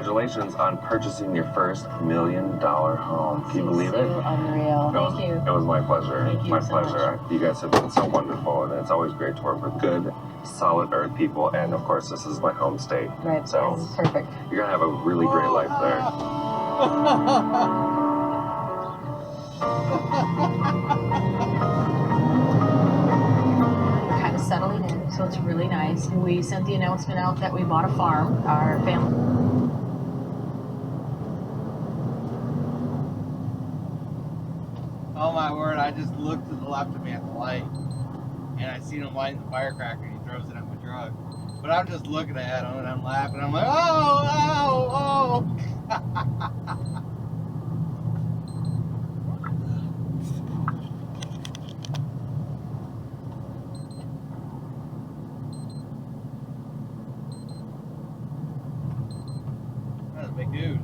congratulations on purchasing your first $1 million home. Can you believe it? Unreal. Thank you. It was my pleasure. Thank you My so pleasure. much. You guys have been so wonderful, and it's always great to work with good, solid earth people. And of course, this is my home state. Right. So This is perfect. you're gonna have a really great life there. We're kind of settling in, so it's really nice. We sent the announcement out that we bought a farm. Our family. Oh my word, I just looked to the left of me at the light and I seen him lighting the firecracker and he throws it at my truck. But I'm just looking at him and I'm laughing. I'm like, oh, oh, oh. That's a big dude.